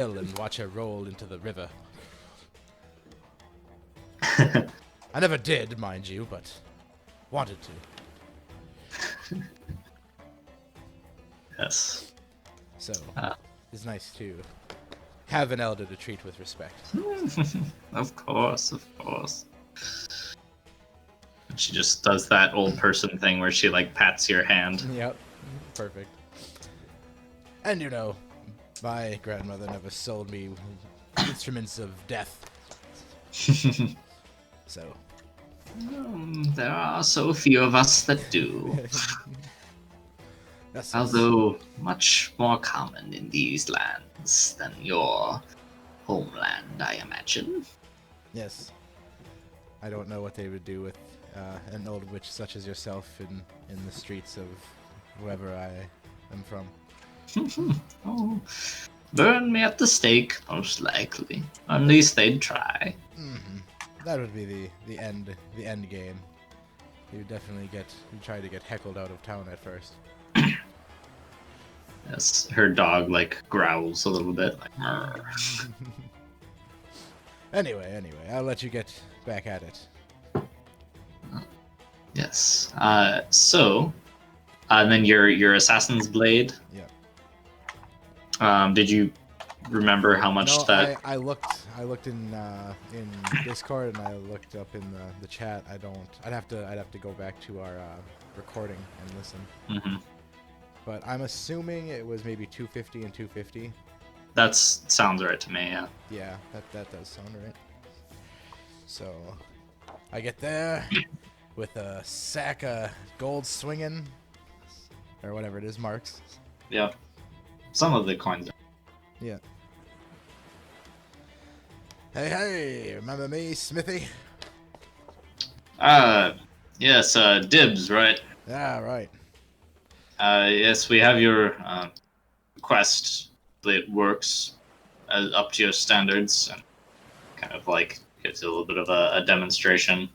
and watch her roll into the river. I never did, mind you, but wanted to. Yes. So, Uh. it's nice to have an elder to treat with respect. Of course, of course. She just does that old person thing where she like pats your hand. Yep, perfect. And you know, my grandmother never sold me instruments of death. So, There are so few of us that do. that's Although much more common in these lands than your homeland, I imagine. yes. I don't know what they would do with an old witch such as yourself in the streets of wherever I am from. Oh, burn me at the stake, most likely. At least they'd try. Mm-hmm. That would be the end game. You try to get heckled out of town at first. Yes, her dog like growls a little bit, like. Anyway, I'll let you get back at it. Yes. And then your assassin's blade. Yeah. Did you remember how much No, that? I looked in Discord and I looked up in the chat. I'd have to go back to our recording and listen. Mm-hmm. But I'm assuming it was maybe 250 and 250. That sounds right to me. Yeah. Yeah, that does sound right. So I get there with a sack of gold swinging, or whatever it is, marks. Yeah. Some of the coins. Yeah. Hey, remember me, Smithy? Yes. Dibs, right? Yeah, right. Yes, we have your quest. It works up to your standards, and kind of like gives you a little bit of a demonstration.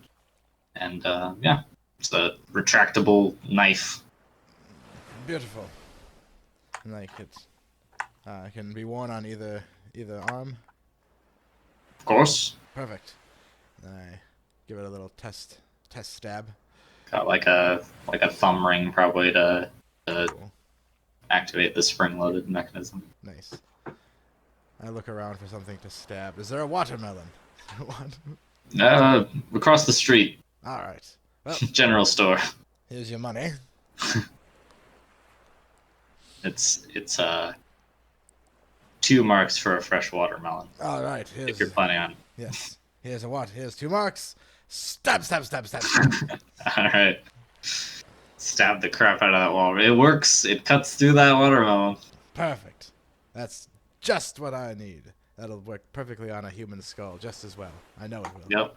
And yeah, it's a retractable knife. Beautiful. And like it can be worn on either arm. Of course. Perfect. And I give it a little test stab. Got like a thumb ring probably to Cool. activate the spring-loaded mechanism. Nice. I look around for something to stab. Is there a watermelon? Across the street, All right. Well, general store. here's your money. It's 2 marks for a fresh watermelon. All right. If you're planning on. Yes. Here's a what? Here's 2 marks. Stab. All right. Stab the crap out of that wall. It works. It cuts through that watermelon. Perfect. That's just what I need. That'll work perfectly on a human skull just as well. I know it will. Yep.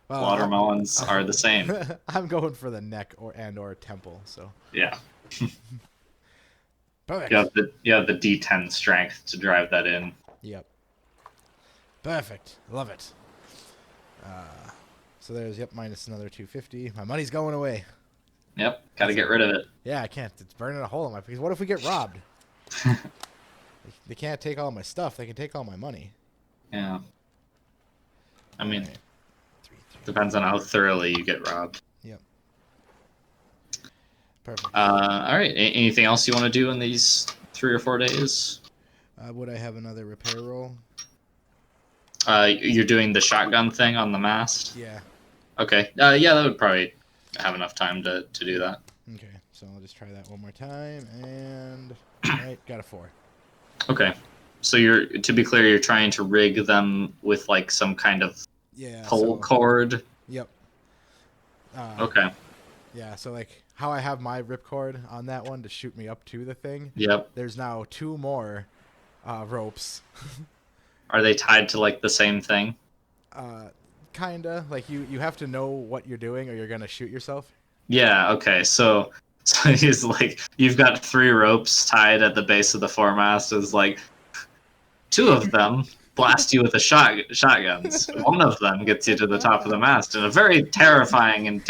Well, Watermelons are the same. I'm going for the neck or temple. So. Yeah. Perfect. You have the D10 strength to drive that in. Yep. Perfect. Love it. So there's minus another 250. My money's going away. Yep. Got to get rid of it. Yeah, I can't. It's burning a hole in my face. What if we get robbed? They can't take all my stuff. They can take all my money. Yeah. I mean, Right. depends on how thoroughly you get robbed. Yep. Perfect. All right. Anything else you want to do in these 3 or 4 days? Would I have another repair roll? You're doing the shotgun thing on the mast? Yeah. Okay. Yeah, that would probably have enough time to do that. Okay, so I'll just try that one more time, and alright, got a 4. Okay. So to be clear, you're trying to rig them with like some kind of pull cord? Yep. Okay. Yeah, so like how I have my ripcord on that one to shoot me up to the thing. Yep. There's now 2 more ropes. Are they tied to like the same thing? Kinda. Like you have to know what you're doing or you're gonna shoot yourself. Yeah, okay. So he's like, you've got 3 ropes tied at the base of the foremast. Is like 2 of them blast you with the shotguns. 1 of them gets you to the top of the mast in a very terrifying and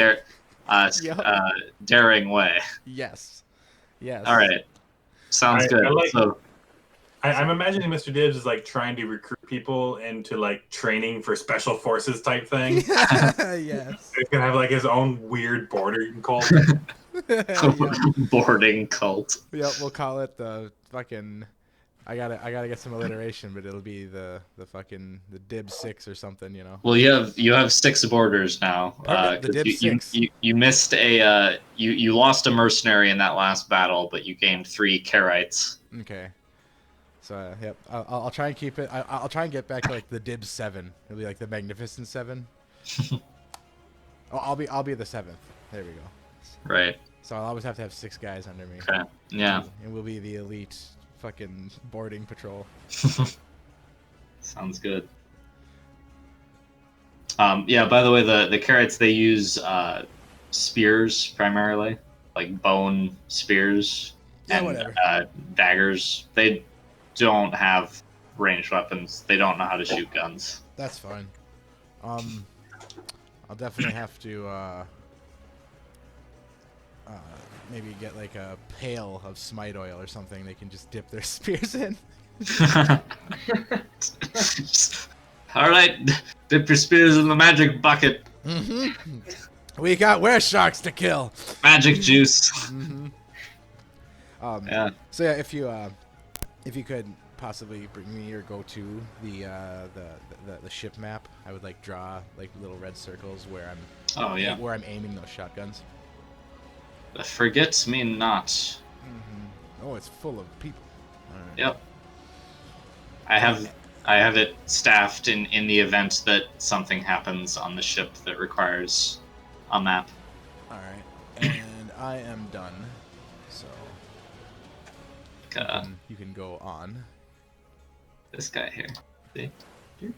daring way. Yes. Yes. All right. Sounds good. I'm imagining Mr. Dibs is like trying to recruit people into like training for special forces type thing. Yes. He's gonna have like his own weird boarding cult. Yep. Boarding cult. Yep, we'll call it the fucking. I gotta get some alliteration, but it'll be the fucking the Dib 6 or something, you know. Well, you have 6 boarders now. Perfect, the 'Cause Dib 6. you missed you lost a mercenary in that last battle, but you gained 3 Karites. Okay. So yep, I'll try and keep it. I'll try and get back to like the Dib 7. It'll be like the Magnificent 7. Oh, I'll be the 7th. There we go. Right. So I'll always have to have 6 guys under me. Okay. Yeah. And we'll be the elite fucking boarding patrol. Sounds good. Yeah. By the way, the Karites, they use spears primarily, like bone spears Yeah, and whatever. daggers. They don't have ranged weapons. They don't know how to shoot guns. That's fine. I'll definitely have to maybe get like a pail of smite oil or something they can just dip their spears in. All right, dip your spears in the magic bucket. Mm-hmm. We got were sharks to kill. Magic juice. Mm-hmm. Yeah. So yeah, if you could possibly bring me or go to the ship map, I would like draw like little red circles where Oh yeah. I'm aiming those shotguns. Forget me not. Mm-hmm. Oh, it's full of people. All right. Yep. I have it staffed in the event that something happens on the ship that requires a map. All right, and I am done. So you can go on. This guy here. See? In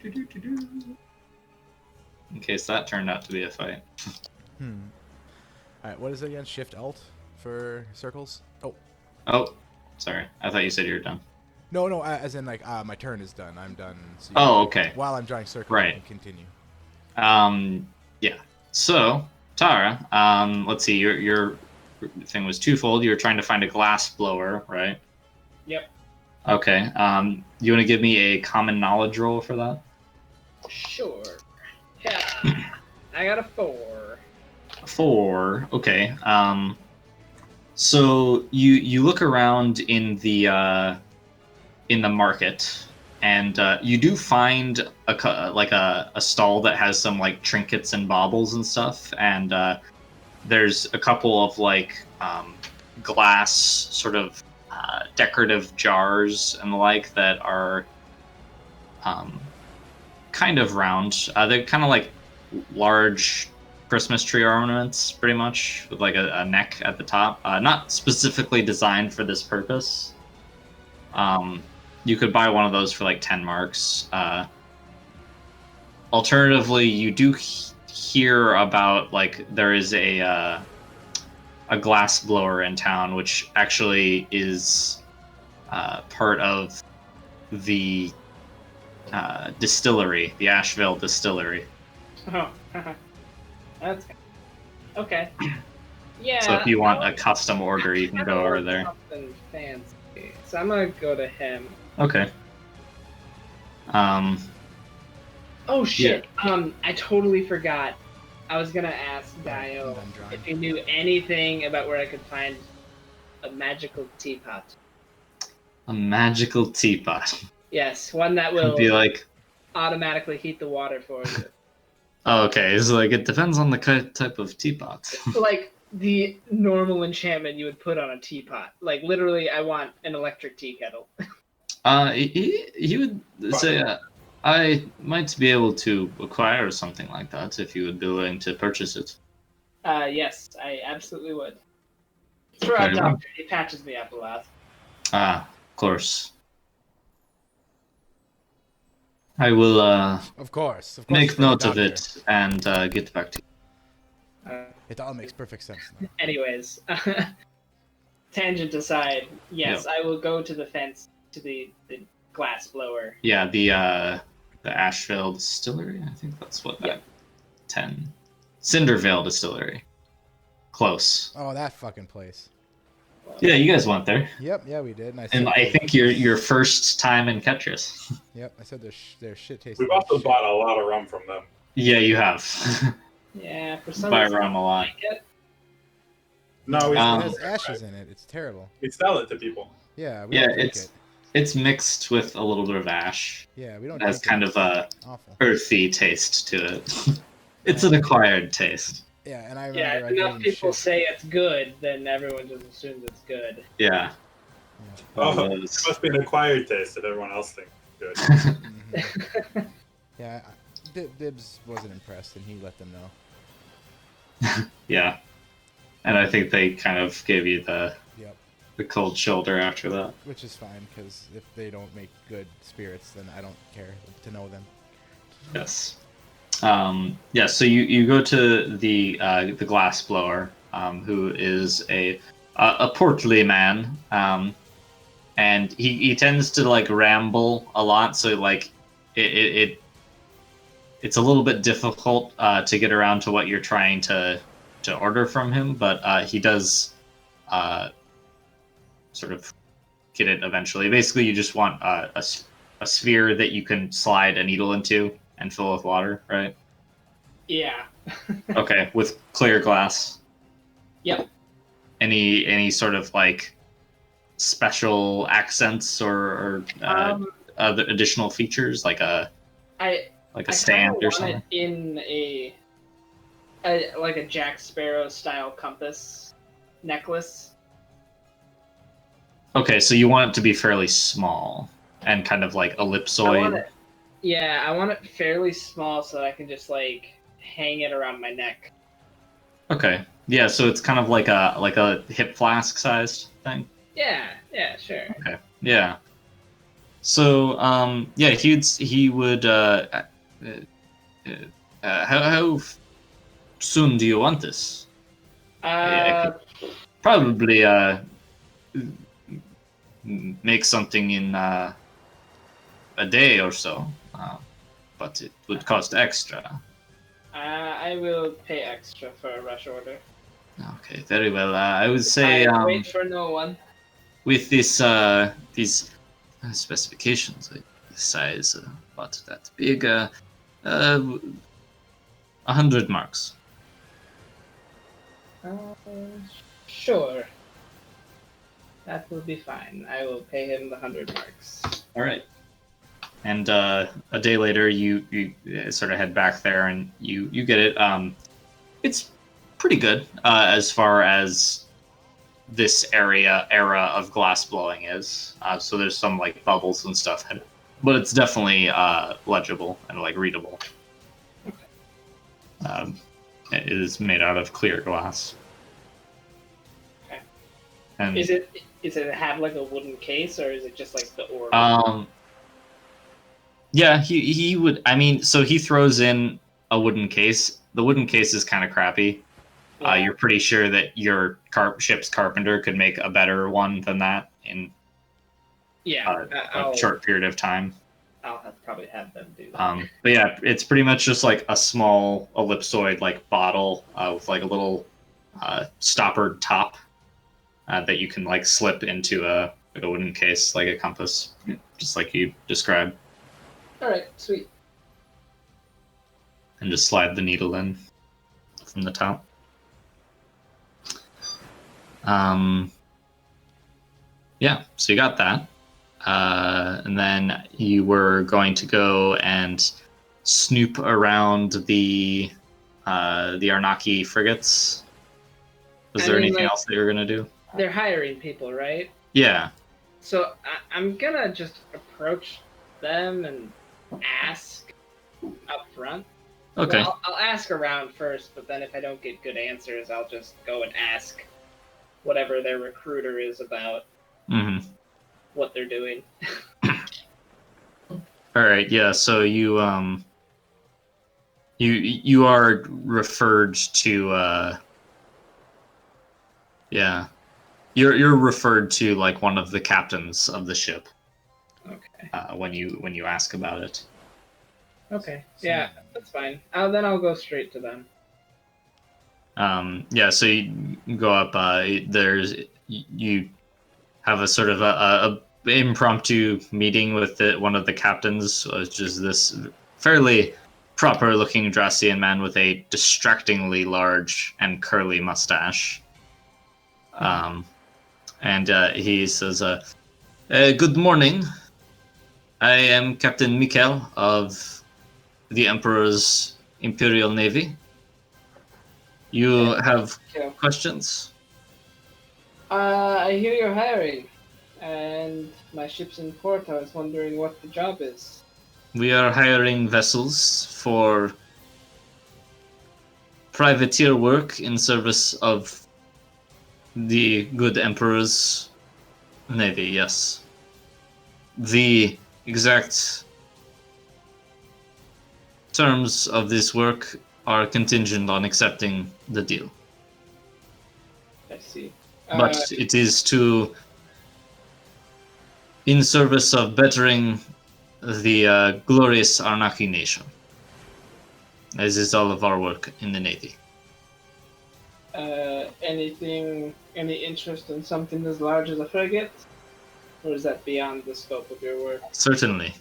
case that turned out to be a fight. All right, what is it again? Shift Alt for circles. Oh. Oh, sorry. I thought you said you were done. No, as in like my turn is done. I'm done. So Okay. While I'm drawing circles, Right. I can continue. Yeah. So, Tara, let's see. Your thing was twofold. You were trying to find a glass blower, right? Yep. Okay. You want to give me a common knowledge roll for that? Sure. Yeah. I got a 4. 4. Okay. So you look around in the market, and you do find a stall that has some like trinkets and baubles and stuff, and there's a couple of like glass sort of decorative jars and the like that are kind of round. They're kind of like large Christmas tree ornaments, pretty much, with like a neck at the top. Not specifically designed for this purpose. You could buy one of those for like 10 marks. Alternatively, you do hear about like there is a glass blower in town, which actually is part of the distillery, the Asheville distillery. Oh, that's okay. Yeah. So if you want a custom order, you can go over there. Something fancy. So I'm gonna go to him. Okay. Oh shit. I totally forgot. I was gonna ask Dio I'm drawing. if he knew anything about where I could find a magical teapot. A magical teapot. Yes, one that will Be like, automatically heat the water for you. oh, okay. It's like it depends on the type of teapot. Like the normal enchantment you would put on a teapot. Like literally, I want an electric tea kettle. He would say, I might be able to acquire something like that if you would be willing to purchase it. Yes, I absolutely would. It's for our Very well. doctor. He patches me up a lot. Ah, of course. I will Of course. make for the note of doctor. it and get back to you. It all makes perfect sense now. Anyways, tangent aside, yes, I will go to the fence to the glass blower. Yeah, the Asheville Distillery. I think that's what that 10. Cindervale Distillery. Close. Oh, that fucking place. Yeah, you guys went there, Yep, yeah, we did. And I and said, I think your first time in Ketris. Yep, I said their shit tasted We've like also shit. bought a lot of rum from them. Yeah, you have. Yeah, for some Buy reason, rum a lot. I like it. No, it Um, has ashes in it. It's terrible. we sell it to people. Yeah, we Yeah, don't drink it. it's mixed with a little bit of ash. Yeah, we don't It has drink kind it. of a It's awful. earthy taste to it. It's an acquired taste. Yeah, and I Yeah, remember I if gave enough them people shit. say it's good, then everyone just assumes it's good. Yeah. Oh, One of it those. must be an acquired taste that everyone else thinks is good. Mhm. Yeah, Dibs wasn't impressed, and he let them know. Yeah. And I think they kind of gave you Yep, the cold shoulder after that. which is fine, because if they don't make good spirits, then I don't care to know them. Yes. Yeah, so you go to the glass blower, who is a portly man, and he tends to like ramble a lot, so like it's a little bit difficult to get around to what you're trying to order from him, but he does sort of get it eventually. Basically, you just want a sphere that you can slide a needle into and fill with water, right? Yeah. Okay, with clear glass. Yep. Any sort of like special accents or other additional features like a I stand or want something? it in a like a Jack Sparrow style compass necklace. Okay, so you want it to be fairly small and kind of like I want ellipsoid. it. Yeah, I want it fairly small so I can just like hang it around my neck. Okay, yeah, so it's kind of like a hip flask sized thing. Yeah. Yeah. Sure. Okay, yeah. So yeah, he would how soon do you want this? I could probably make something in a day or so, but it would cost extra. I will pay extra for a rush order. Okay, very well. I would say I wait for no one. with this these specifications, like this size, about that big, 100 marks. Sure. That will be fine. I will pay him the 100 marks. All right. And a day later, you sort of head back there, and you get it. It's pretty good as far as this era of glass blowing is. So there's some like bubbles and stuff, but it's definitely legible and like readable. It is made out of clear glass. Okay. And Is it have like a wooden case or is it just like the orb? Yeah, he would. I mean, so he throws in a wooden case. The wooden case is kind of crappy. Yeah. You're pretty sure that your ship's carpenter could make a better one than that in Yeah, a short period of time. I'll probably have them do that. But yeah, it's pretty much just like a small ellipsoid like bottle with like a little stoppered top that you can like slip into a wooden case, like a compass, just like you described. All right, sweet. And just slide the needle in from the top. Yeah, so you got that. And then you were going to go and snoop around the Arnaki frigates. Was there anything else that you were going to do? They're hiring people, right? Yeah. So I'm gonna just approach them and ask up front. Okay. Well, I'll ask around first, but then if I don't get good answers, I'll just go and ask whatever their recruiter is about Mm-hmm. what they're doing. All right. Yeah. So you you are referred to yeah. You're referred to like one of the captains of the ship. Okay. When you ask about it. Okay. Yeah, that's fine. Then I'll go straight to them. Yeah, so you go up. You have a sort of a impromptu meeting with one of the captains, which is this fairly proper-looking Drassian man with a distractingly large and curly mustache. And he says, "Good morning. I am Captain Mikhail of the Emperor's Imperial Navy. You have questions?" I hear you're hiring, and my ship's in port. I was wondering what the job is. We are hiring vessels for privateer work in service of the good Emperor's Navy, yes. The exact terms of this work are contingent on accepting the deal. I see. But it is in service of bettering the glorious Arnaki nation, as is all of our work in the Navy. Any interest in something as large as a frigate? Or is that beyond the scope of your work? Certainly.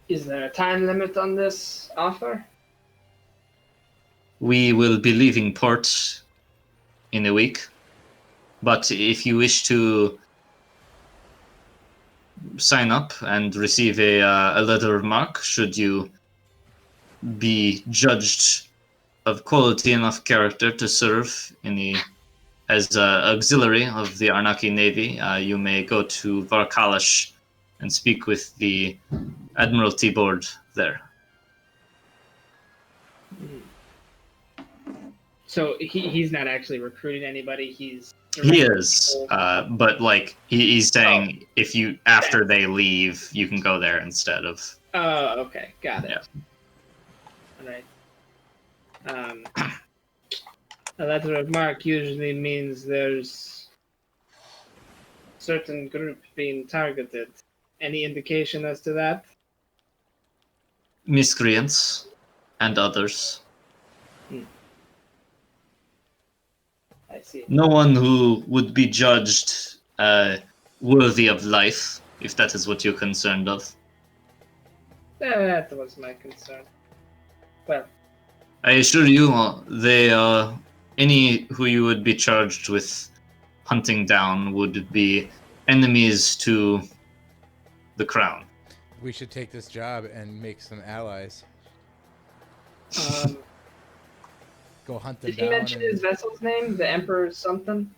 Is there a time limit on this offer? We will be leaving port in a week, but if you wish to sign up and receive a letter of marque, should you be judged of quality enough character to serve as auxiliary of the Arnaki Navy, you may go to Varkalish and speak with the Admiralty Board there. So he's not actually recruiting anybody. He is, but like he's saying, if you after they leave, you can go there instead of. Oh, okay, got it. Yeah. All right. A letter of marque usually means there's certain group being targeted. Any indication as to that? Miscreants and others. I see. No one who would be judged worthy of life, if that is what you're concerned of. That was my concern. Well, I assure you, they any who you would be charged with hunting down would be enemies to the crown. We should take this job and make some allies. Go hunt them did down. he mention his vessel's name? The Emperor's something?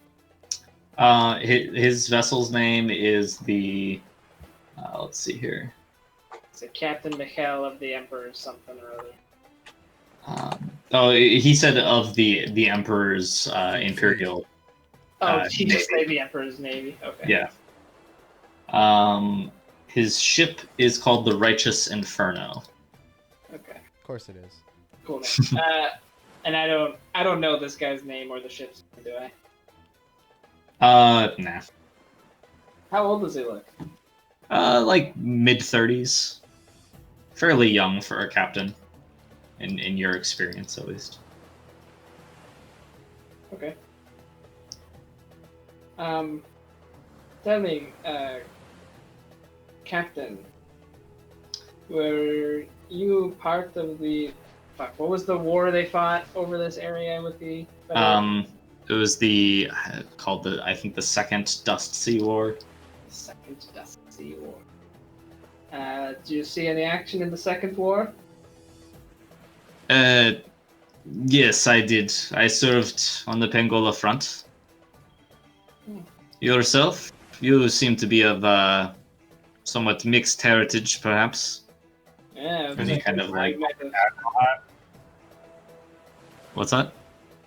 His vessel's name is the. Let's see here. It's a Captain Mikhail of the Emperor's something or other. He said of the Emperor's Imperial. He just said the Emperor's Navy. Okay. Yeah. His ship is called the Righteous Inferno. Okay. Of course it is. Cool. And I don't know this guy's name or the ship's name, do I? Nah. How old does he look? Like mid-30s. Fairly young for a captain. In your experience, at least. Okay. Tell me, Captain, were you part of the... what was the war they fought over this area with the... It was called I think the Second Dust Sea War. Second Dust Sea War. Did you see any action in the Second War? Yes, I did. I served on the Pangola front. Yourself? You seem to be of somewhat mixed heritage, perhaps. Yeah, Is he kind of like... Admiral hat? What's that?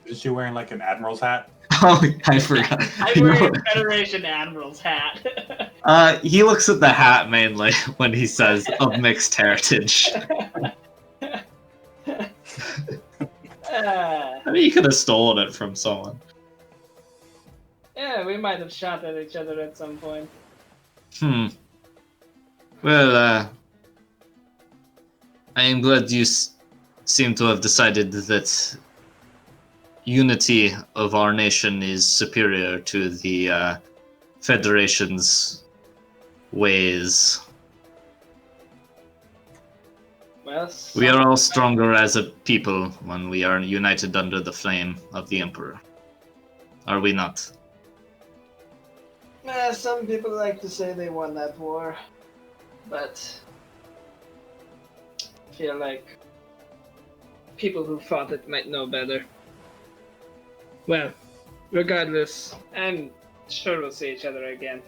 Is she wearing like an admiral's hat? Oh, I forgot. I'm wearing a Federation Admiral's hat. He looks at the hat mainly when he says of mixed heritage. I mean, you could have stolen it from someone. Yeah, we might have shot at each other at some point. Well, I am glad you seem to have decided that unity of our nation is superior to the Federation's ways. Well, We are all stronger as a people when we are united under the flame of the Emperor. Are we not? Some people like to say they won that war, but I feel like people who fought it might know better. Well, regardless, I'm sure we'll see each other again.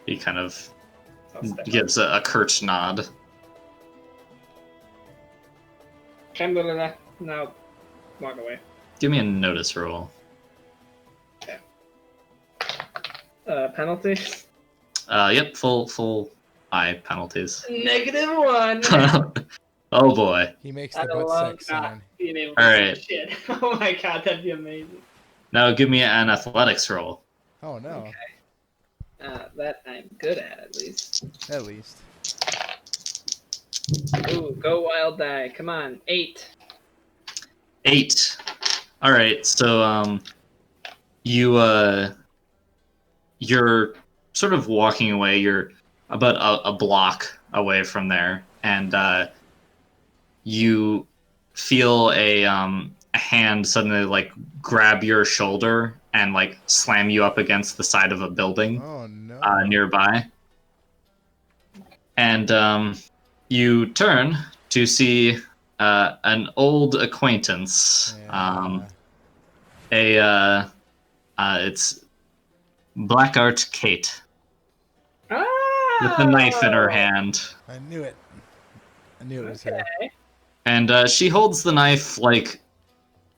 He kind of I'll step gives a curt nod. Pangola, now walk away. Give me a notice roll. Penalty? Yep, full eye penalties. -1. Oh boy. He makes I the don't butt love sex not sign. being able to All see right. shit. Oh my god, that'd be amazing. Now give me an athletics roll. Oh no. That I'm good at least. At least. Ooh, go wild die. Come on, 8. 8. All right. So you're sort of walking away. You're about a block away from there, and you feel a hand suddenly like grab your shoulder and like slam you up against the side of a building Oh no. nearby. And you turn to see an old acquaintance. Yeah. It's Blackart Kate Ah! with the knife in her hand. I knew it. I knew it was her. And she holds the knife, like,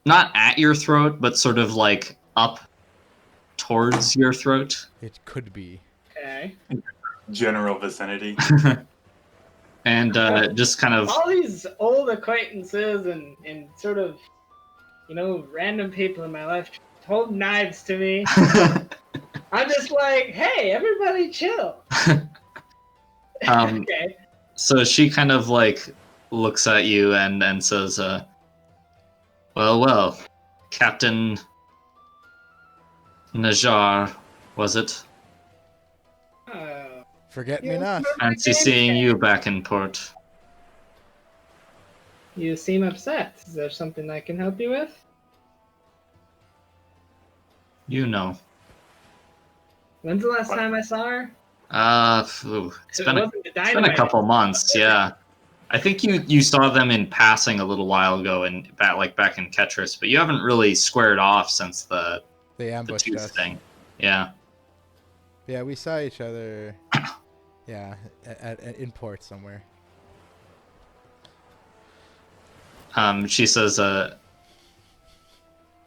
not at your throat, but sort of, like, up towards your throat. It could be. Okay. General vicinity. And just kind of... All these old acquaintances and sort of, random people in my life hold knives to me. I'm just like, hey, everybody chill. Okay. So she kind of, like, looks at you and says, well, Captain Najar, was it? Forget me not. Fancy seeing you back in port. You seem upset. Is there something I can help you with? You know. When's the last time I saw her? It's been a Dynamite. couple months, yeah. I think you saw them in passing a little while ago and back in Ketris, but you haven't really squared off since the They ambushed tooth us. thing. Yeah. Yeah, we saw each other. Yeah, in port somewhere. She says,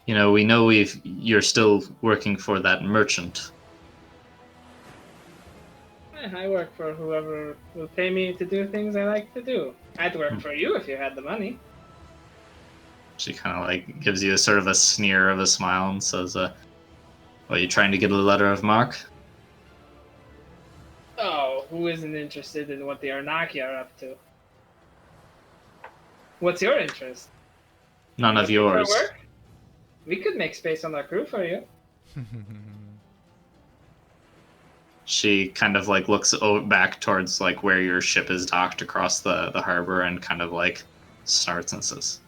we know you're still working for that merchant. I work for whoever will pay me to do things I like to do. I'd work for you if you had the money. She kind of like gives you a sort of a sneer of a smile and says, are you trying to get a letter of marque? Oh, who isn't interested in what the Arnaki are up to? What's your interest? None of yours. Work? We could make space on our crew for you. She kind of like looks back towards like where your ship is docked across the harbor and kind of like starts and says,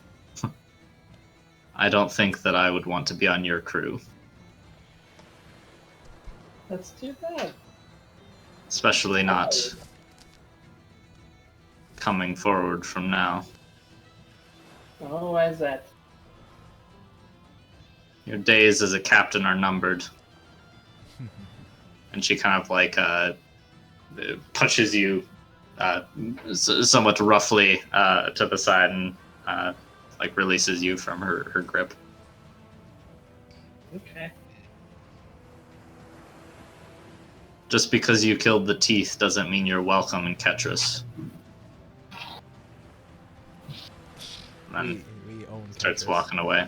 I don't think that I would want to be on your crew. That's too bad. Especially not coming forward from now. Oh, why is that? Your days as a captain are numbered. And she kind of like pushes you somewhat roughly to the side and like releases you from her grip. Okay. Just because you killed the teeth doesn't mean you're welcome in Ketris. And we own starts Ketris. walking away.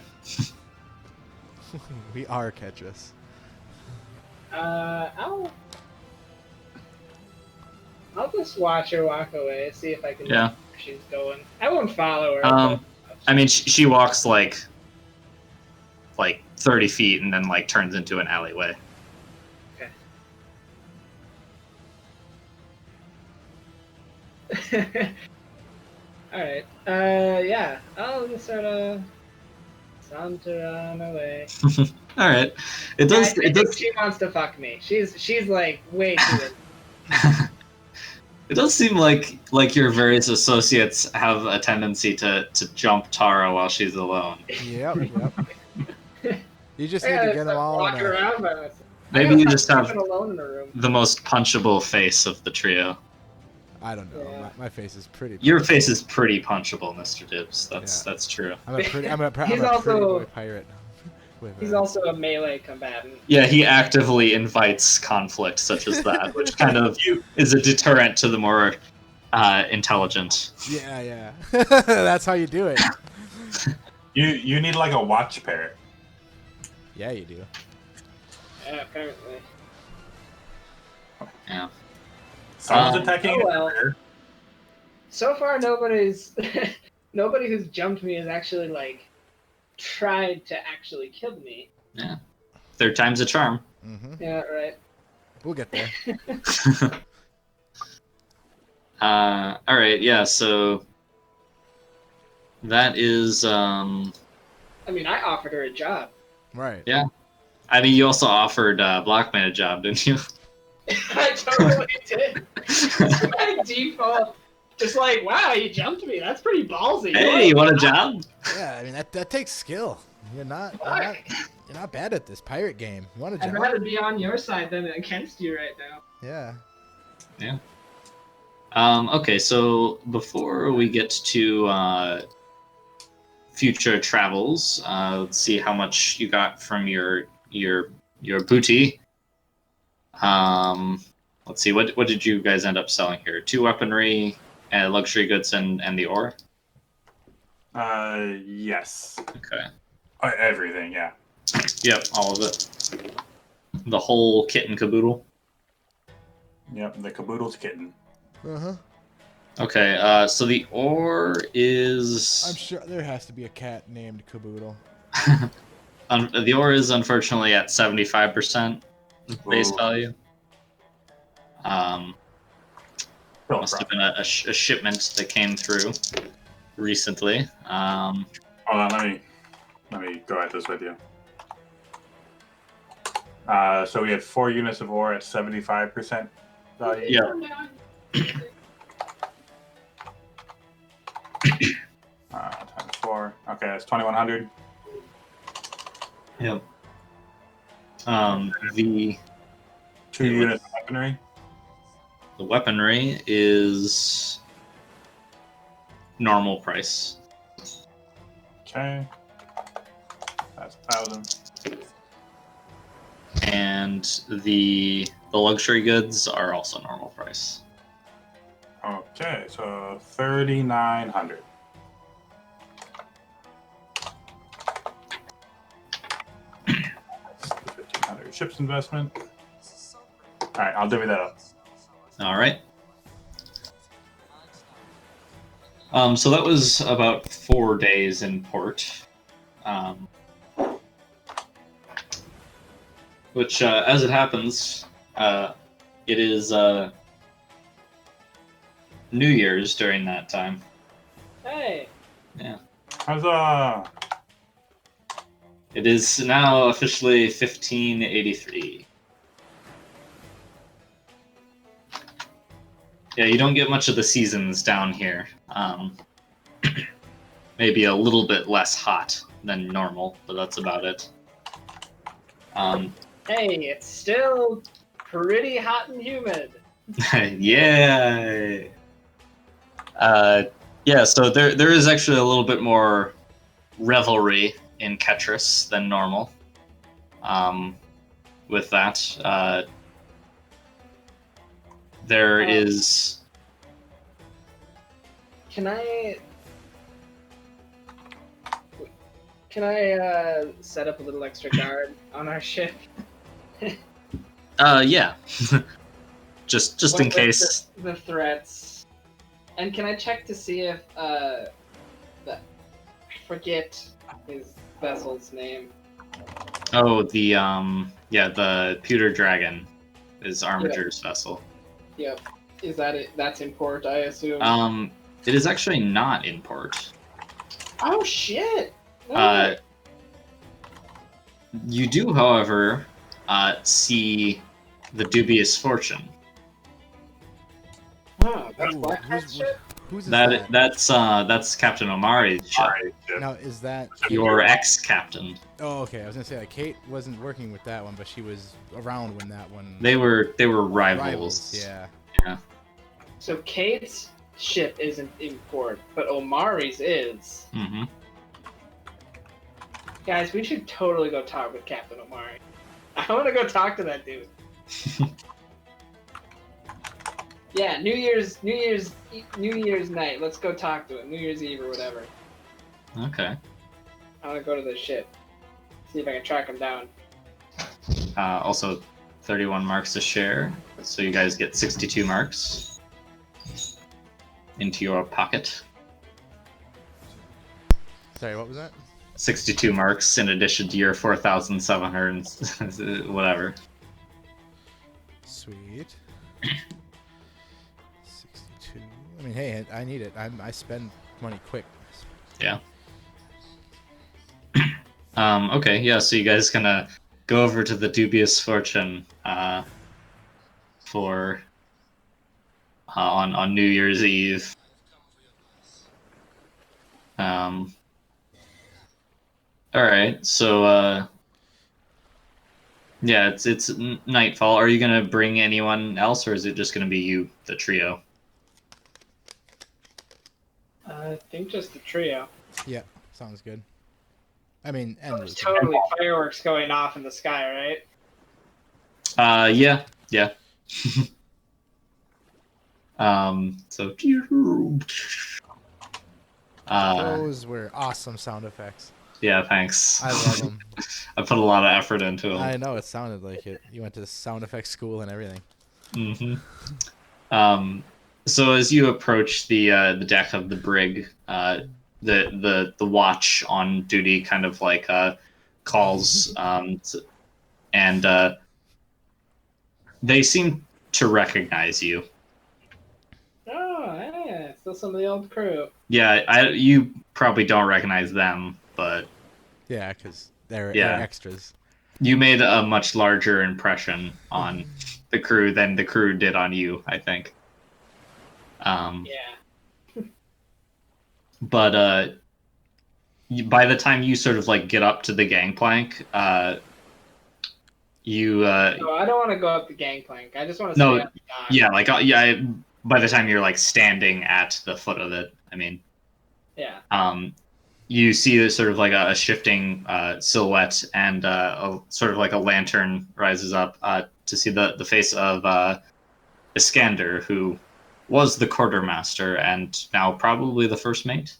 We are Ketris. I'll I'll just watch her walk away, see if I can Yeah. know where she's going. I won't follow her. I mean, she walks like 30 feet and then like turns into an alleyway. Okay. Alright. Yeah. I'll just sort of saunter on away. All right. It does. I It think does. she wants to fuck me. She's like way too. It does seem like your various associates have a tendency to jump Tara while she's alone. Yep. You just I need to gotta get them start all in walking a... around by myself. Maybe you just have alone in a room. the most punchable face of the trio. I don't know. Yeah. My face is pretty... Your punchable. face is pretty punchable, Mr. Dibs. That's true. I'm a pretty He's pretty also- boy pirate. With, He's also a melee combatant. Yeah, he actively invites conflict such as that, which kind of is a deterrent to the more intelligent. Yeah. That's how you do it. You need like a watch parrot. Yeah, you do. Yeah, apparently. Yeah. Someone's attacking. Oh, well. her. So far, nobody who's jumped me has actually like tried to actually kill me. Yeah. Third time's a charm. Mm-hmm. Yeah, right. We'll get there. All right. Yeah. So that is. I mean, I offered her a job. Right. Yeah. I mean, you also offered Blackman a job, didn't you? I totally did. My default, just like, wow, you jumped me. That's pretty ballsy. Hey, you want a job? Yeah, I mean that takes skill. You're not bad at this pirate game. You want a I'd job? rather be on your side than against you right now. Yeah. Yeah. Okay, so before we get to future travels, let's see how much you got from your booty. Let's see, what did you guys end up selling here? 2 weaponry, luxury goods, and the ore. Yes. Okay. Everything, yeah. Yep, all of it. The whole kit and caboodle. Yep, the caboodle's kitten. Uh-huh. Okay, so the ore is... I'm sure there has to be a cat named Caboodle. the ore is unfortunately at 75% base Ooh. value. Still a Must have problem. been a shipment that came through recently. Hold on, let me go at this with you. So we had 4 units of ore at 75% value. Yeah. Times 4. Okay, that's 2,100. Yep. The 2 units of weaponry. weaponry is normal price. Okay. That's 1,000. And the luxury goods are also normal price. Okay, so 3,900. That's the 1,500 ships investment. All right, I'll divvy that up. All right. So that was about 4 days in port. Which, as it happens, it is New Year's during that time. Hey, Huzzah! It is now officially 1583. Yeah, you don't get much of the seasons down here. Maybe a little bit less hot than normal, but that's about it. hey, it's still pretty hot and humid. Yeah. Yeah, so there is actually a little bit more revelry in Ketris than normal. With that, there is... Can I set up a little extra guard on our ship? Yeah. just in With case. the threats. And can I check to see if I forget his vessel's name. Oh, the Pewter Dragon is Armiger's vessel. Yep. Is that it? That's in port, I assume. It is actually not in port. Oh shit! You do, however, see the dubious fortune. Oh, that's Ooh, Blackheart's ship? whose is that? That's Captain Omari's ship. Now, is that Kate? Your ex-captain. Oh, okay. I was gonna say like Kate wasn't working with that one, but she was around when that one. They were rivals. Yeah. Yeah. So Kate's ship isn't in port, but Omari's is. Mm-hmm. Guys, we should totally go talk with Captain Omari. I want to go talk to that dude. Yeah, New Year's night. Let's go talk to him. New Year's Eve or whatever. Okay. I want to go to the ship. See if I can track him down. Also, 31 marks a share, so you guys get 62 marks into your pocket. Sorry, what was that? 62 marks in addition to your 4,700 whatever. Sweet. 62. I mean, hey, I need it. I spend money quick. Yeah. Okay, yeah, so you guys gonna go over to the dubious fortune for on New Year's Eve. Alright, so yeah, it's nightfall. Are you gonna bring anyone else, or is it just gonna be you, the trio? I think just the trio. Yeah, sounds good. I mean, and There's totally fireworks going off in the sky, right? Yeah. So those were awesome sound effects. yeah, thanks. I love them. I put a lot of effort into them. I know it sounded like it. You went to the sound effects school and everything. Mm-hmm. So as you approach the deck of the brig, the watch on duty kind of like calls, and they seem to recognize you. Oh, yeah, still some of the old crew. Yeah, you probably don't recognize them, but Yeah, because they're Yeah. extras. you made a much larger impression on the crew than the crew did on you, I think. Yeah. But by the time you sort of like get up to the gangplank, you No, I don't want to go up the gangplank. I just want to No, stay up the dock. yeah, like by the time you're like standing at the foot of it, I mean, Yeah. you see this sort of like a shifting silhouette, and a sort of like a lantern rises up to see the face of Iskander, who was the quartermaster and now probably the first mate.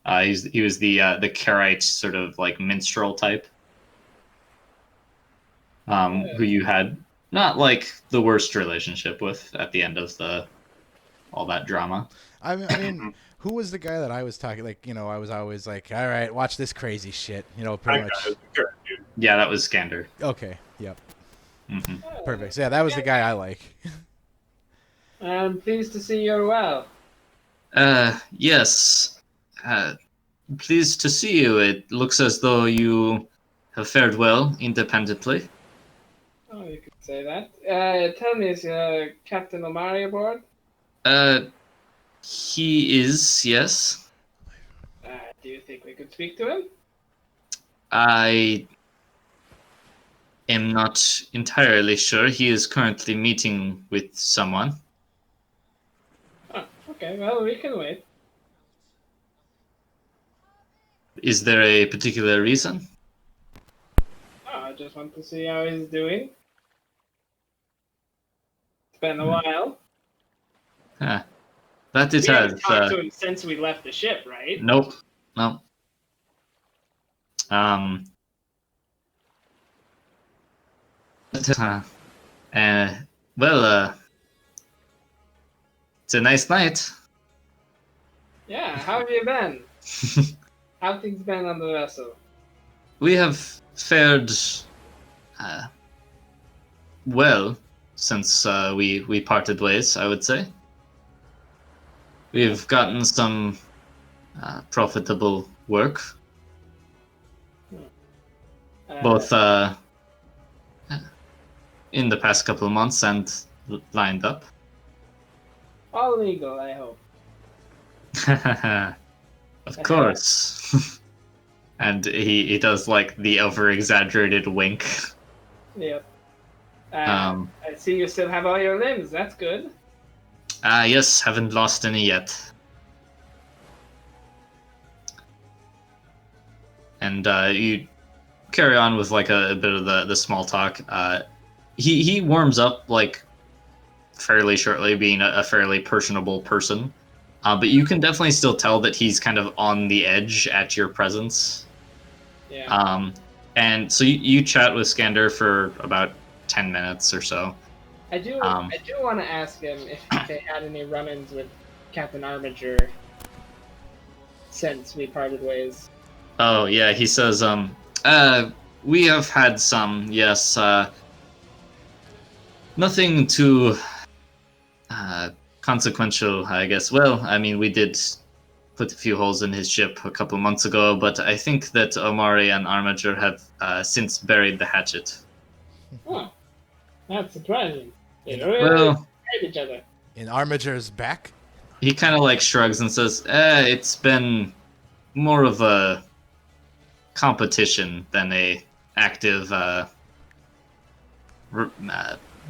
He was the Karite sort of like minstrel type, who you had not like the worst relationship with at the end of all that drama. I mean, who was the guy that I was talking? Like, I was always like, all right, watch this crazy shit. Pretty much. Yeah, that was Skander. Okay. Yep. Hmm. Perfect. So, yeah, that was the guy I like. I'm pleased to see you're well. Yes. Pleased to see you. It looks as though you have fared well independently. Oh, you could say that. Tell me, is Captain Omari aboard? He is, yes. Do you think we could speak to him? I am not entirely sure. He is currently meeting with someone. Oh, okay, well, we can wait. Is there a particular reason? Oh, I just want to see how he's doing. It's been a while. Huh. That it We haven't has. talked to him since we left the ship, right? Nope. No. Well, It's a nice night. Yeah, how have you been? How have things been on the vessel? We have fared well since we parted ways, I would say. We've gotten some profitable work, both in the past couple of months and lined up. All legal, I hope. Of course. And he does like the over exaggerated wink. Yep. I I see you still have all your limbs. That's good. Yes, haven't lost any yet. And you carry on with like a bit of the small talk. He warms up like fairly shortly, being a fairly personable person. But you can definitely still tell that he's kind of on the edge at your presence. Yeah. And so you chat with Skander for about 10 minutes or so. I do want to ask him if they had any run-ins with Captain Armiger since we parted ways. Oh yeah, he says, we have had some, yes. Nothing too consequential, I guess. Well, I mean, we did put a few holes in his ship a couple months ago, but I think that Omari and Armiger have since buried the hatchet. Oh, that's surprising. They Well, hate each other. In Armiger's back? he kind of like shrugs and says, it's been more of a competition than a active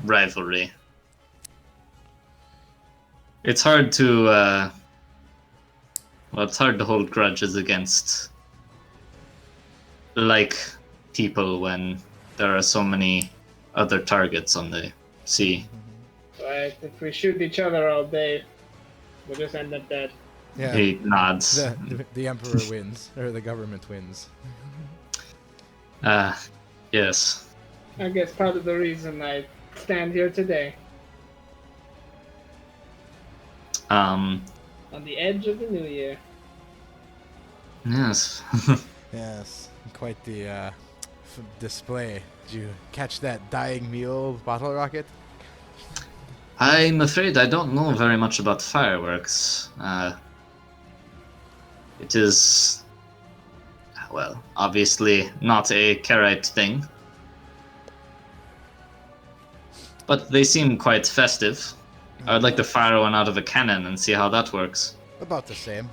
rivalry. It's hard to it's hard to hold grudges against like people when there are so many other targets on the sea. Right, if we shoot each other all day, we'll just end up dead. Yeah. He nods. The Emperor wins, or the government wins. Yes. I guess part of the reason I stand here today. On the edge of the new year. Yes. Yes, quite the display. Did you catch that dying mule bottle rocket? I'm afraid I don't know very much about fireworks. It is, well, obviously not a Karite thing. But they seem quite festive. I would like to fire one out of a cannon and see how that works. About the same.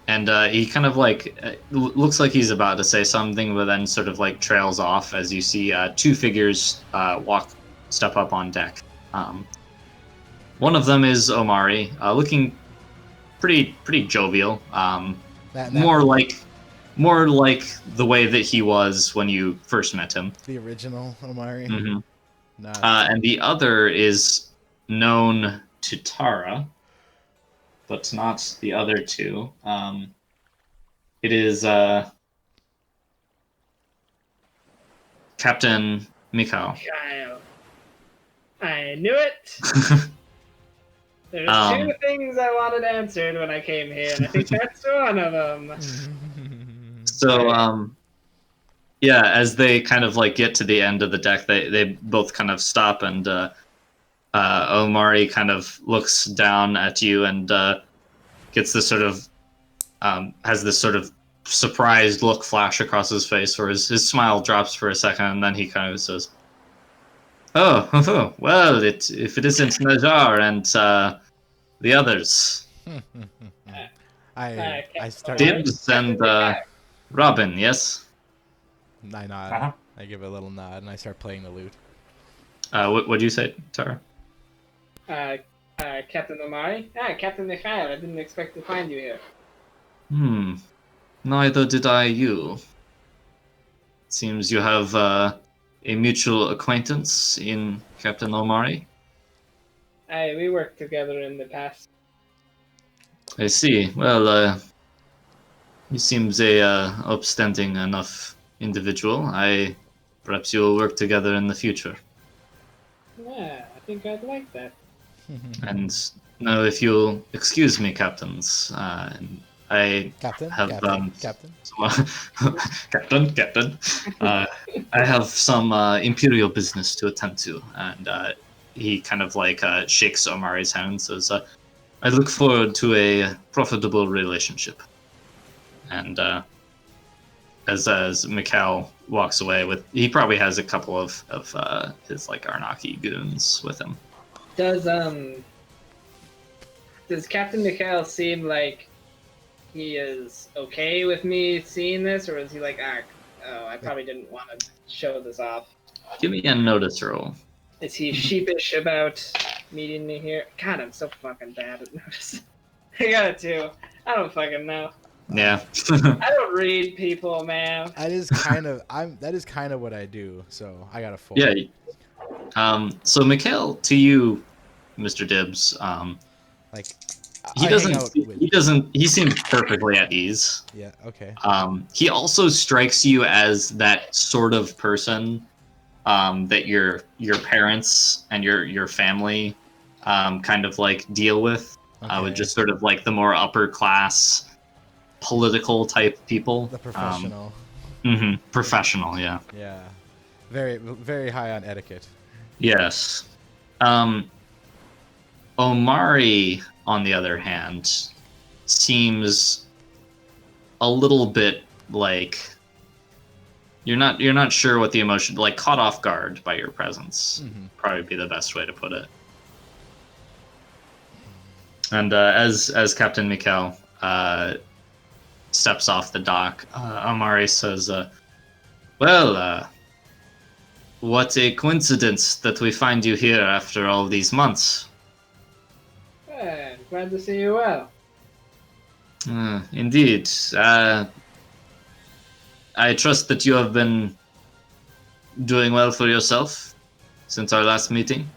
And he kind of like looks like he's about to say something, but then sort of like trails off as you see two figures step up on deck. One of them is Omari, looking pretty jovial. More like the way that he was when you first met him. The original Omari. Mm-hmm. Nice. And the other is known to Tara, but not the other two. It is Captain Mikhail. Kyle. I knew it! There's two things I wanted answered when I came here, and I think that's one of them. So, yeah, as they kind of like get to the end of the deck, they both kind of stop, and Omari kind of looks down at you and gets this sort of has this sort of surprised look flash across his face, where his smile drops for a second, and then he kind of says, "Oh, well, if it isn't Najar and the others, I start. Dibs and Robin, yes." I nod. Uh-huh. I give a little nod and I start playing the lute. What do you say, Tara? Captain Omari? Captain Mikhail, I didn't expect to find you here. Neither did I you. Seems you have a mutual acquaintance in Captain Omari. We worked together in the past. I see. Well, he seems a upstanding enough individual. Perhaps you will work together in the future. Yeah, I think I'd like that. And now, if you'll excuse me, captains, I Captain, have Captain. Captain. I have some imperial business to attend to, and he kind of like shakes Omari's hand and says, "I look forward to a profitable relationship." And as Mikhail walks away he probably has a couple of his like Arnaki goons with him. Does Captain Mikhail seem like he is okay with me seeing this, or is he like, I probably didn't want to show this off? Give me a notice roll. Is he sheepish about meeting me here? God, I'm so fucking bad at notice. I got it too. I don't fucking know. Yeah. I don't read people, man. That is kind of what I do. So I got a 4. Yeah. So Mikhail, to you, Mr. Dibbs, Like he I hang out with. he seems perfectly at ease. Yeah. Okay. He also strikes you as that sort of person that your parents and your family kind of like deal with, with just sort of like the more upper class political type people. The professional. Professional, yeah. Yeah. Very, very high on etiquette. Yes. Omari, on the other hand, seems a little bit like you're not sure what the emotion, like caught off guard by your presence. Probably be the best way to put it. And as Captain Mikhail steps off the dock, Omari says, "Well, what a coincidence that we find you here after all these months." Glad to see you well. Indeed. I trust that you have been doing well for yourself since our last meeting.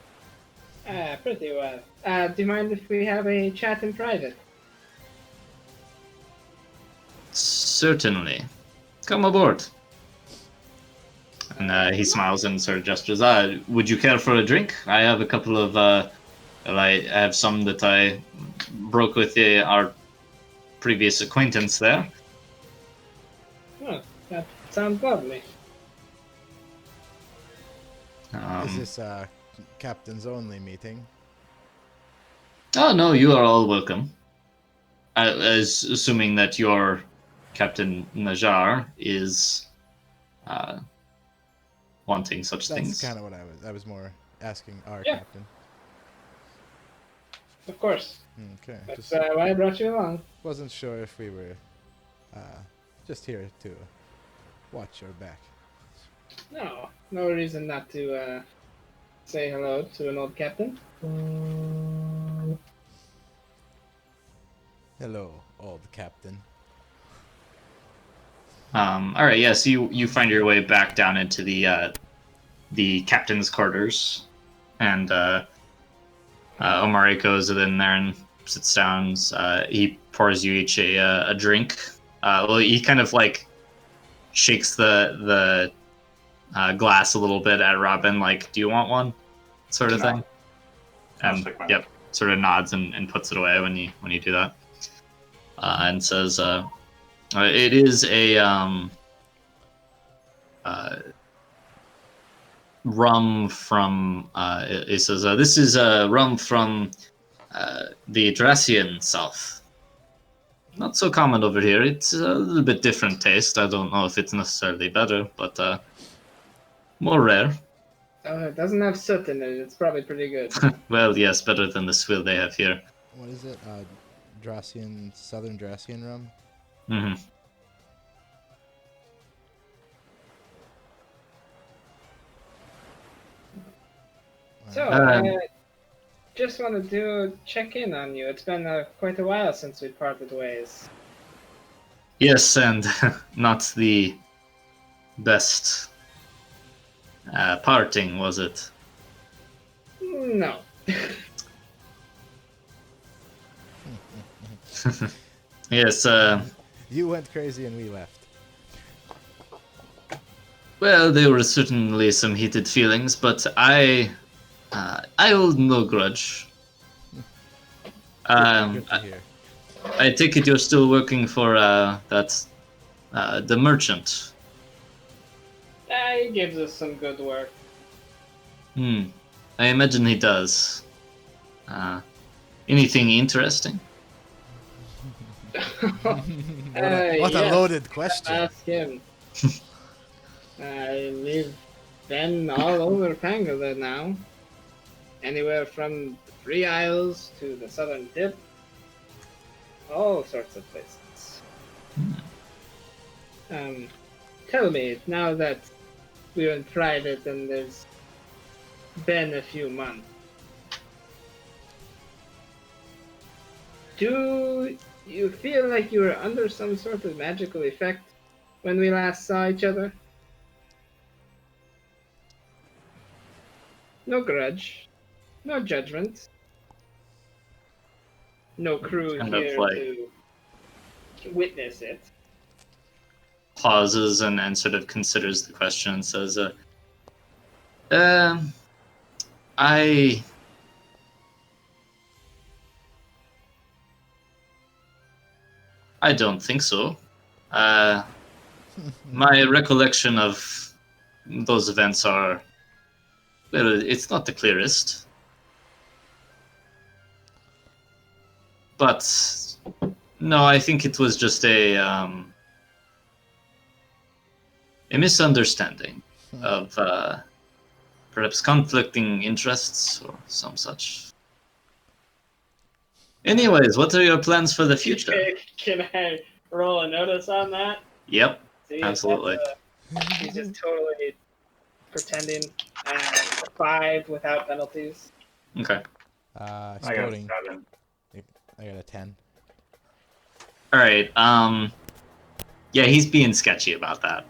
Pretty well. Do you mind if we have a chat in private? Certainly. Come aboard. And he smiles and sort of gestures. Would you care for a drink? I have a couple of... I have some that I broke with our previous acquaintance there. Oh, that sounds lovely. Is this captain's only meeting? Oh, no, you are all welcome. As assuming that your Captain Najar is wanting such things. That's kind of what I was more asking our Yeah. captain. Of course. Okay. That's Just why I brought you along. wasn't sure if we were just here to watch your back. No reason not to say hello to an old captain. Hello, old captain. All right, yeah. So you find your way back down into the captain's quarters, and Omari goes in there and sits down. He pours you each a drink. Well, he kind of like shakes the glass a little bit at Robin, like, "Do you want one?" sort of thing. And yep, sort of nods and puts it away when you do that, and says, "It is a rum from." It says, "This is a rum from the Dracian South. Not so common over here. It's a little bit different taste. I don't know if it's necessarily better, but more rare." It doesn't have soot in it. It's probably pretty good. Well, yes, better than the swill they have here. What is it? Southern Dracian rum? Mm-hmm. So, I just wanted to check in on you. It's been quite a while since we parted ways. Yes, and not the best parting, was it? No. Yes, You went crazy and we left. well, there were certainly some heated feelings, but I I hold no grudge. Good to hear. I take it you're still working for the merchant. He gives us some good work. I imagine he does. Anything interesting? What a Yes, loaded question. ask him. We've been all over Pangola now. Anywhere from the Three Isles to the southern tip. All sorts of places. Tell me, now that we're in private and there's been a few months, do you feel like you were under some sort of magical effect when we last saw each other? No grudge, no judgment, no crew Kind of here like- to witness it. Pauses and sort of considers the question and says, I don't think so. My recollection of those events are, well, it's not the clearest. But no, I think it was just a misunderstanding of perhaps conflicting interests or some such. Anyways, what are your plans for the future? Can I roll a notice on that? Yep, See, absolutely. He's just totally pretending. 5 without penalties. Okay. I got a Exploding. 7. I got a 10. All right. Yeah, he's being sketchy about that.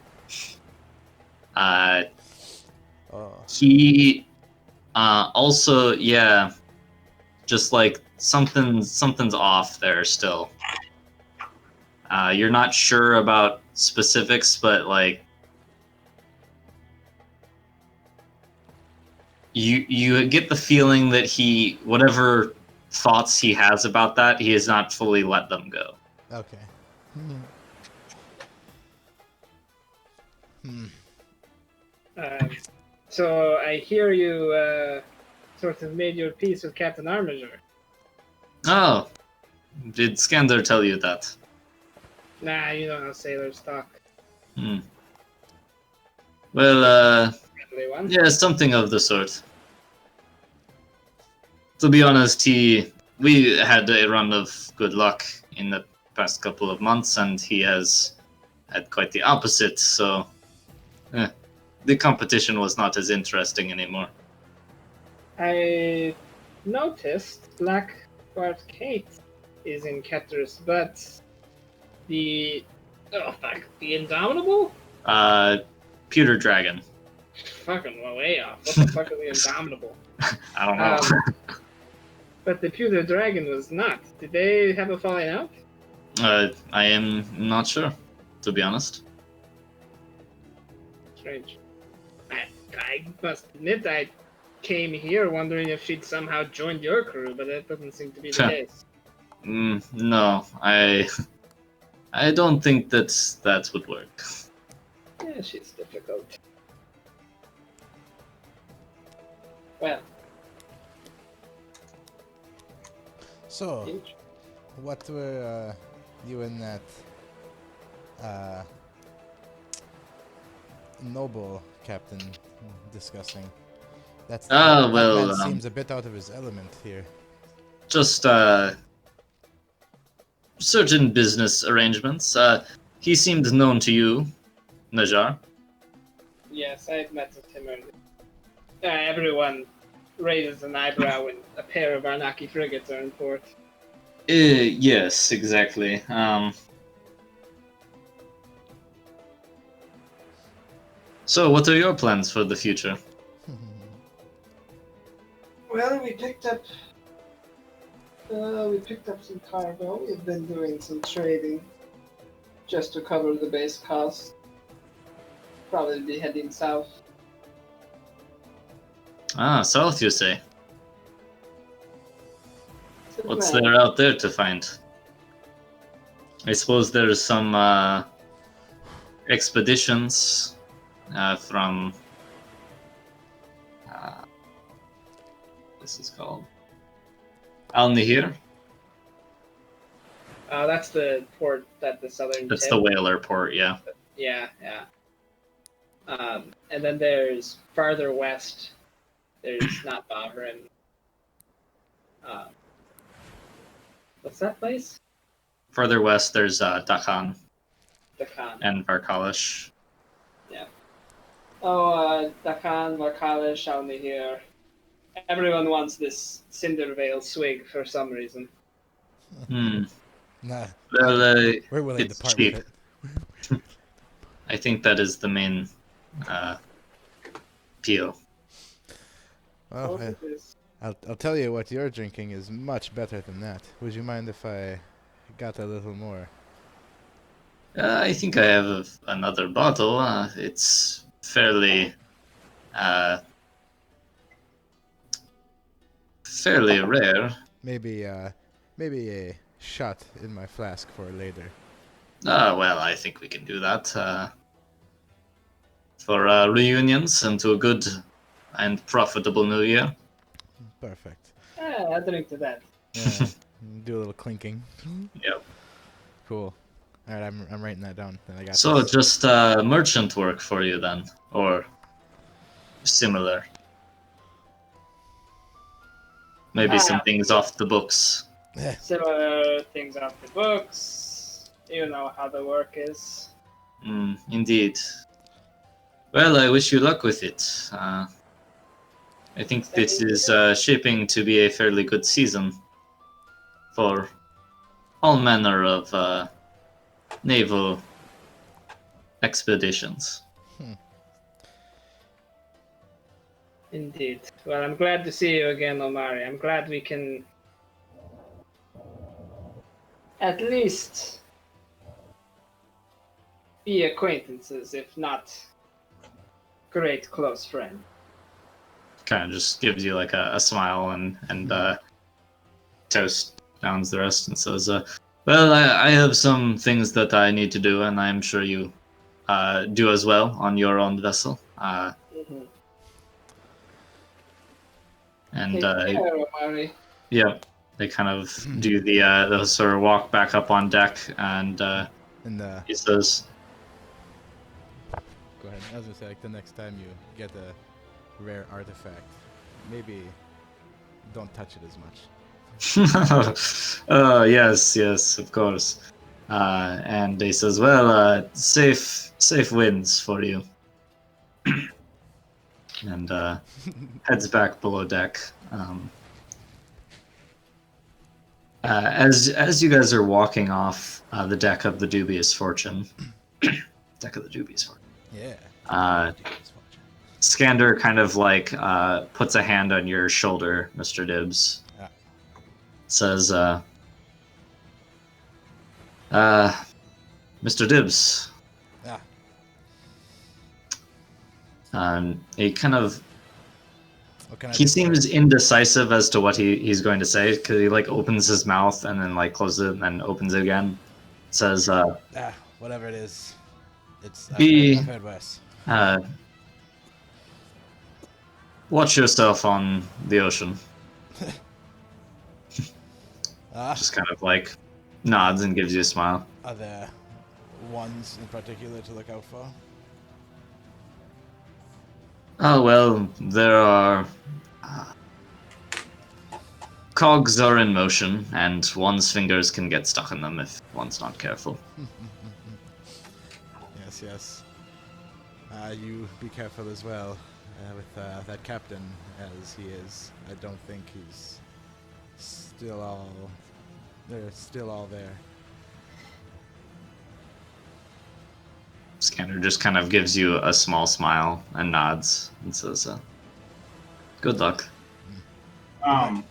Oh. He also, yeah, just like something's off there still. You're not sure about specifics, but like you get the feeling that he, whatever thoughts he has about that, he has not fully let them go. Okay. So I hear you sort of made your peace with Captain Armiger. Oh, did Skander tell you that? Nah, you know how sailors talk. Well, Friendly one. yeah, something of the sort. To be honest, we had a run of good luck in the past couple of months, and he has had quite the opposite, so the competition was not as interesting anymore. I noticed Blackbart Kate is in Ketters, but the Indomitable? Pewter Dragon. Fucking way off. What the fuck is the Indomitable? I don't know. But the Pewter Dragon was not. Did they have a falling out? I am not sure, to be honest. Strange. I must admit, I came here wondering if she'd somehow joined your crew, but that doesn't seem to be the case. No, I don't think that would work. Yeah, she's difficult. Well, So, what were you and that noble captain discussing? That well, man seems a bit out of his element here. Just certain business arrangements. He seemed known to you, Najar. yes, I've met with him earlier. Everyone raises an eyebrow when a pair of Arnaki frigates are in port. Yes, exactly. So, what are your plans for the future? Well, we picked up some cargo. We've been doing some trading just to cover the base cost. Probably be heading south. Ah, south, you say? What's there out there to find? I suppose there's some expeditions from. This is called Al Nihir. That's the port at the southern That's tip. the whaler port, yeah. Yeah. And then there's farther west. There's not Bahrain. What's that place? Further west, there's Dakhan Dakhan. and Varkalish. Yeah. Dakhan, Vakalish, Al Nihir. Everyone wants this Cindervale swig for some reason. Hmm. Nah, Well, we're willing to it's part cheap. with it. I think that is the main appeal. Well, I'll tell you what you're drinking is much better than that. Would you mind if I got a little more? I think I have another bottle. It's fairly rare. Maybe a shot in my flask for later. Well, I think we can do that for reunions and to a good and profitable New Year. Perfect. I'll drink to that. Yeah, do a little clinking. Yep. Cool. All right, I'm writing that down. Then I got So this. just merchant work for you then, or similar. Maybe some things off the books. Similar things off the books. You know how the work is. Indeed. Well, I wish you luck with it. I think this is shaping to be a fairly good season for all manner of naval expeditions. Indeed. Well, I'm glad to see you again, Omari. I'm glad we can at least be acquaintances, if not great close friends. Kind of just gives you like a smile and toast downs the rest and says, well, I have some things that I need to do, and I'm sure you do as well on your own vessel. And Take care, Omari. yeah, they kind of do the sort of walk back up on deck, and he says, Go ahead. I was gonna say, like, the next time you get a rare artifact, maybe don't touch it as much. yes, of course. And he says, well, safe winds for you. And heads back below deck. As you guys are walking off the deck of the Dubious Fortune, Yeah. Skander kind of like puts a hand on your shoulder, Mr. Dibbs. Yeah. Says, Mr. Dibbs. Yeah. He kind of What can I he do? seems indecisive as to what he's going to say, because he like opens his mouth and then like closes it and then opens it again. Says, Whatever it is, it's Be- I've heard worse. watch yourself on the ocean. Just kind of like nods and gives you a smile. Are there ones in particular to look out for? Oh well, there are cogs are in motion, and one's fingers can get stuck in them if one's not careful. Yes. You be careful as well with that captain, as he is. I don't think he's still all. They're still all there. Scanner just kind of gives you a small smile and nods and says, good luck.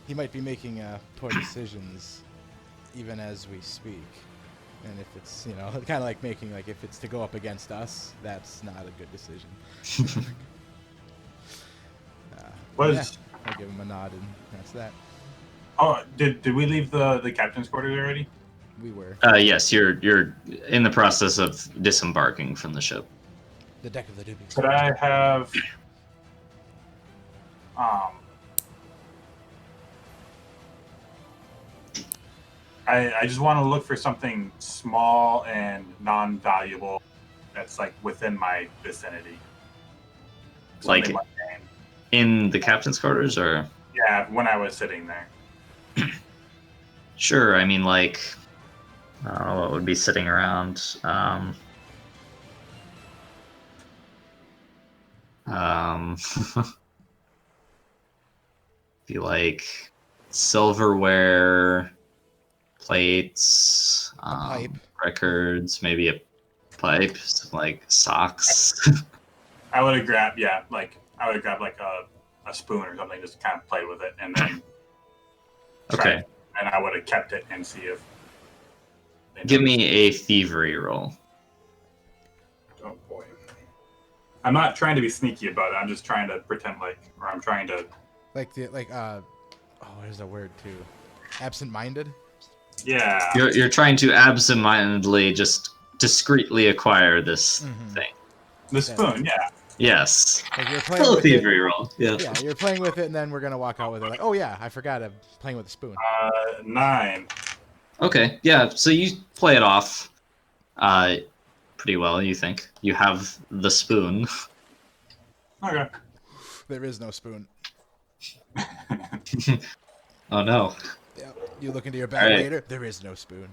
He might be making poor decisions even as we speak. And if it's, kind of like making, like, if it's to go up against us, that's not a good decision. Was I give him a nod, and that's that. oh, did we leave the captain's quarters already? We were Yes, you're in the process of disembarking from the ship. the deck of the dubious. Could I have um? I just want to look for something small and non-valuable that's like within my vicinity. Like Something mundane. in the captain's quarters, or Yeah, when I was sitting there. sure. I mean, like, I don't know what would be sitting around. Um, be like silverware, plates, pipe. records, maybe a pipe, some, like socks. I would have grabbed like a spoon or something, just kind of play with it, and then Okay, and I would have kept it and see if. give me a thievery roll. Oh boy. I'm not trying to be sneaky about it. I'm just trying to pretend like, or I'm trying to. There's a word too. Absent-minded. Yeah. You're trying to absentmindedly just discreetly acquire this thing. The spoon, yeah. Yes. Like you're playing Still a with it. thievery roll. Yeah. Yeah, you're playing with it, and then we're gonna walk out with it. Like, oh yeah, I forgot I'm playing with a spoon. 9. Okay. Yeah. So you play it off, pretty well. You think you have the spoon. Okay. There is no spoon. Oh no. Yeah. You look into your bag Alright. later. There is no spoon.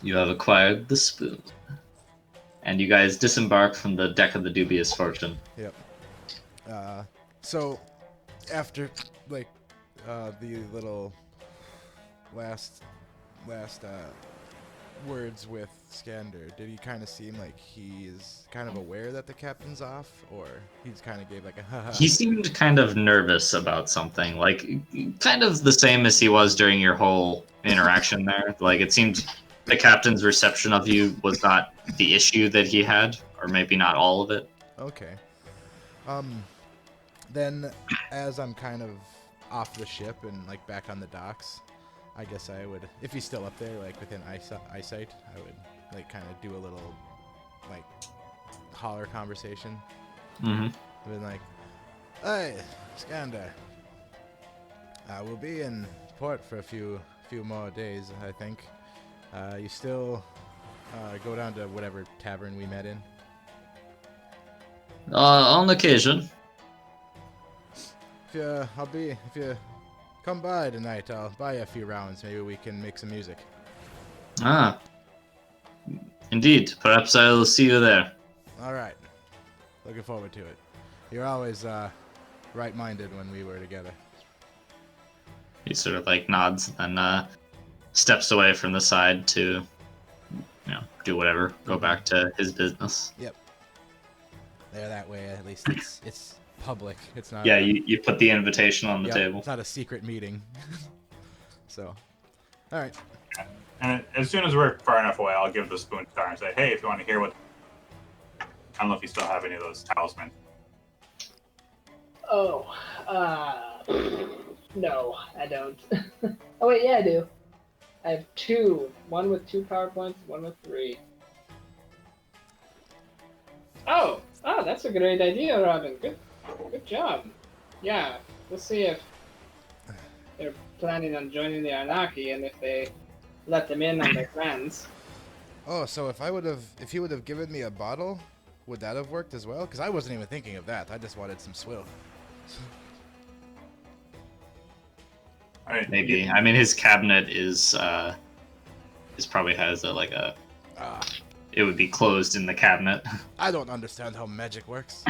You have acquired the spoon, and you guys disembark from the deck of the dubious fortune. Yep. So after the little last words with Skander, did he kind of seem like he is kind of aware that the captain's off, or he's kind of gave like a haha? He seemed kind of nervous about something, like kind of the same as he was during your whole interaction there. Like it seemed the captain's reception of you was not the issue that he had, or maybe not all of it. Okay. Then as I'm kind of off the ship and like back on the docks, I guess I would, if he's still up there, like within eyesight, I would like kind of do a little like holler conversation. Mm-hmm. I've been like, "Hey, Skander, we'll be in port for a few more days, I think. You still go down to whatever tavern we met in?" On occasion. If you come by tonight, I'll buy you a few rounds. Maybe we can make some music. Ah. Indeed. Perhaps I'll see you there. All right. Looking forward to it. You're always right-minded when we were together. He sort of like nods and steps away from the side to, do whatever, go back to his business. Yep. There that way, at least it's public. It's not. Yeah, you put the invitation on the Yep, table. It's not a secret meeting. So, all right. And as soon as we're far enough away, I'll give the spoon to Tar and say, "Hey, if you want to hear what." I don't know if you still have any of those talismans. Oh, no, I don't. Oh wait, yeah, I do. I have 2. One with 2 power points, one with 3. Oh, that's a great idea, Robin. Good job. Yeah, we'll see if they're planning on joining the Anarchy and if they let them in on their plans. Oh, so if he would have given me a bottle, would that have worked as well? Because I wasn't even thinking of that. I just wanted some swill. I mean, Maybe. I mean, his cabinet is probably has it would be closed in the cabinet. I don't understand how magic works.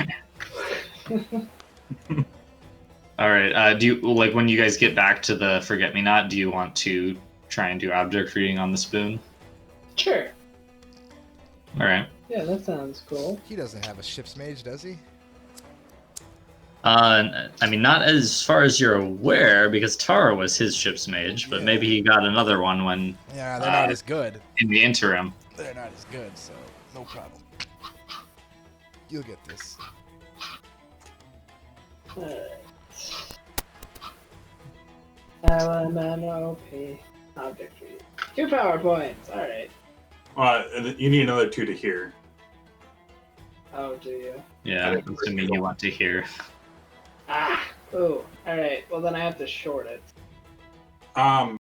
All right. Do you like when you guys get back to the Forget Me Not? Do you want to try and do object reading on the spoon? Sure. All right. Yeah, that sounds cool. He doesn't have a ship's mage, does he? I mean, not as far as you're aware, because Tara was his ship's mage, but Yeah. maybe he got another one when Yeah, they're not as good. in the interim. They're not as good, so no problem. You'll get this. LMNOP. Object tree. 2 power points. All right. You need another 2 to hear. Oh, do you? Yeah, didn't assuming you want to hear. Ah. Ooh. All right. Well, then I have to short it.